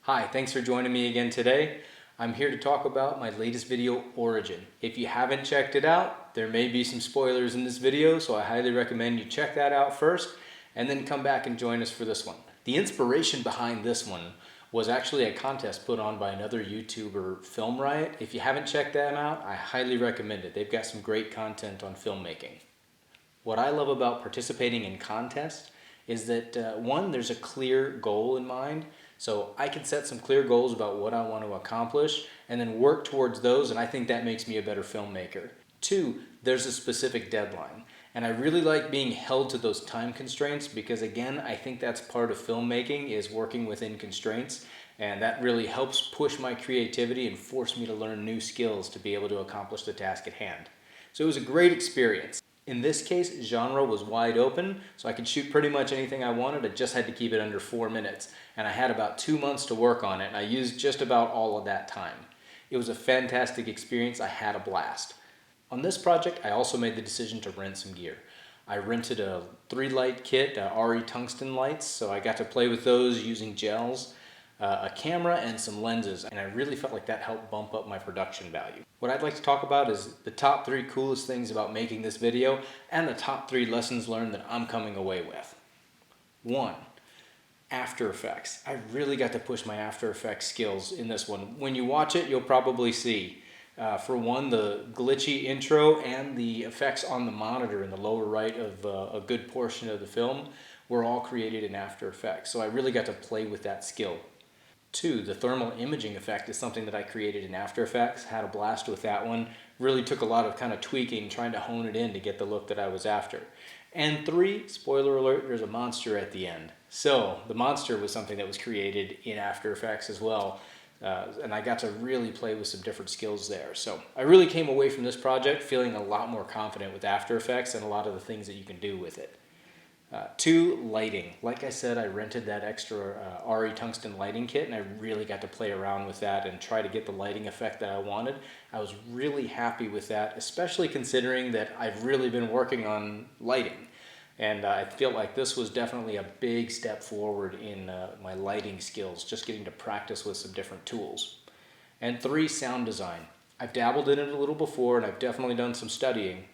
Hi, thanks for joining me again today. I'm here to talk about my latest video, Origin. If you haven't checked it out, there may be some spoilers in this video, so I highly recommend you check that out first and then come back and join us for this one. The inspiration behind this one was actually a contest put on by another YouTuber, Film Riot. If you haven't checked them out, I highly recommend it. They've got some great content on filmmaking. What I love about participating in contests is that one, there's a clear goal in mind. So I can set some clear goals about what I want to accomplish and then work towards those, and I think that makes me a better filmmaker. Two, there's a specific deadline. And I really like being held to those time constraints because, again, I think that's part of filmmaking, is working within constraints. And that really helps push my creativity and force me to learn new skills to be able to accomplish the task at hand. So it was a great experience. In this case, genre was wide open, so I could shoot pretty much anything I wanted. I just had to keep it under 4 minutes. And I had about 2 months to work on it, and I used just about all of that time. It was a fantastic experience. I had a blast. On this project, I also made the decision to rent some gear. I rented a 3-light kit, RE tungsten lights, so I got to play with those using gels, a camera, and some lenses, and I really felt like that helped bump up my production value. What I'd like to talk about is the top 3 coolest things about making this video and the top 3 lessons learned that I'm coming away with. 1. After Effects. I really got to push my After Effects skills in this one. When you watch it, you'll probably see, for one, the glitchy intro and the effects on the monitor in the lower right of a good portion of the film were all created in After Effects. So I really got to play with that skill. 2, the thermal imaging effect is something that I created in After Effects. Had a blast with that one. Really took a lot of kind of tweaking, trying to hone it in to get the look that I was after. And 3, spoiler alert, there's a monster at the end. So the monster was something that was created in After Effects as well. And I got to really play with some different skills there. So I really came away from this project feeling a lot more confident with After Effects and a lot of the things that you can do with it. 2, lighting. Like I said, I rented that extra RE tungsten lighting kit, and I really got to play around with that and try to get the lighting effect that I wanted. I was really happy with that, especially considering that I've really been working on lighting. And I feel like this was definitely a big step forward in my lighting skills, just getting to practice with some different tools. And 3, sound design. I've dabbled in it a little before, and I've definitely done some studying.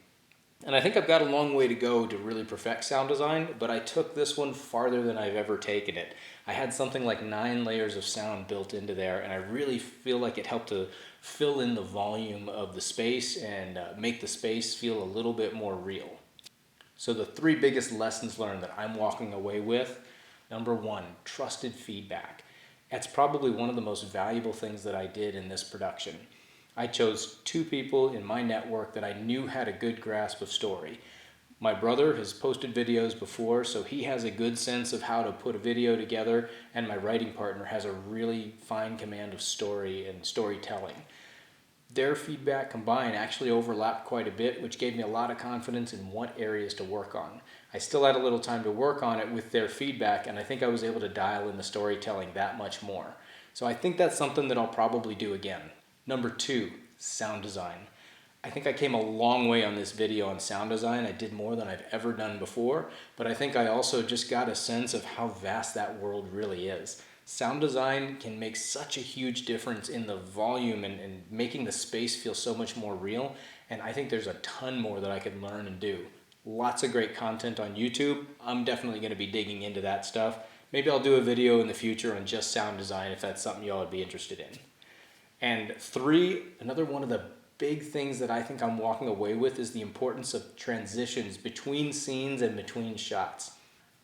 And I think I've got a long way to go to really perfect sound design, but I took this one farther than I've ever taken it. I had something like 9 layers of sound built into there, and I really feel like it helped to fill in the volume of the space and make the space feel a little bit more real. So the 3 biggest lessons learned that I'm walking away with: number 1, trusted feedback. That's probably one of the most valuable things that I did in this production. I chose 2 people in my network that I knew had a good grasp of story. My brother has posted videos before, so he has a good sense of how to put a video together, and my writing partner has a really fine command of story and storytelling. Their feedback combined actually overlapped quite a bit, which gave me a lot of confidence in what areas to work on. I still had a little time to work on it with their feedback, and I think I was able to dial in the storytelling that much more. So I think that's something that I'll probably do again. Number 2, sound design. I think I came a long way on this video on sound design. I did more than I've ever done before, but I think I also just got a sense of how vast that world really is. Sound design can make such a huge difference in the volume and making the space feel so much more real, and I think there's a ton more that I could learn and do. Lots of great content on YouTube. I'm definitely going to be digging into that stuff. Maybe I'll do a video in the future on just sound design if that's something y'all would be interested in. And 3, another one of the big things that I think I'm walking away with is the importance of transitions between scenes and between shots.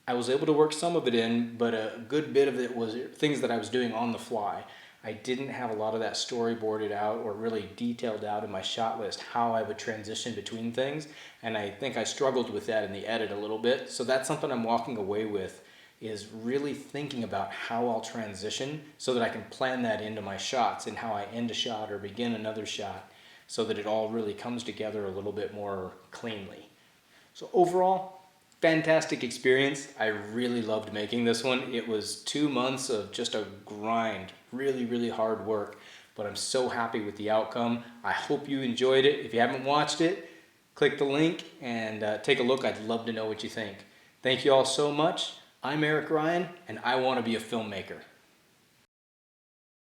I was able to work some of it in, but a good bit of it was things that I was doing on the fly. I didn't have a lot of that storyboarded out or really detailed out in my shot list, how I would transition between things, and I think I struggled with that in the edit a little bit. So that's something I'm walking away with, is really thinking about how I'll transition so that I can plan that into my shots and how I end a shot or begin another shot so that it all really comes together a little bit more cleanly. So overall, fantastic experience. I really loved making this one. It was 2 months of just a grind, really, really hard work, but I'm so happy with the outcome. I hope you enjoyed it. If you haven't watched it, click the link and take a look. I'd love to know what you think. Thank you all so much. I'm Eric Ryan, and I want to be a filmmaker.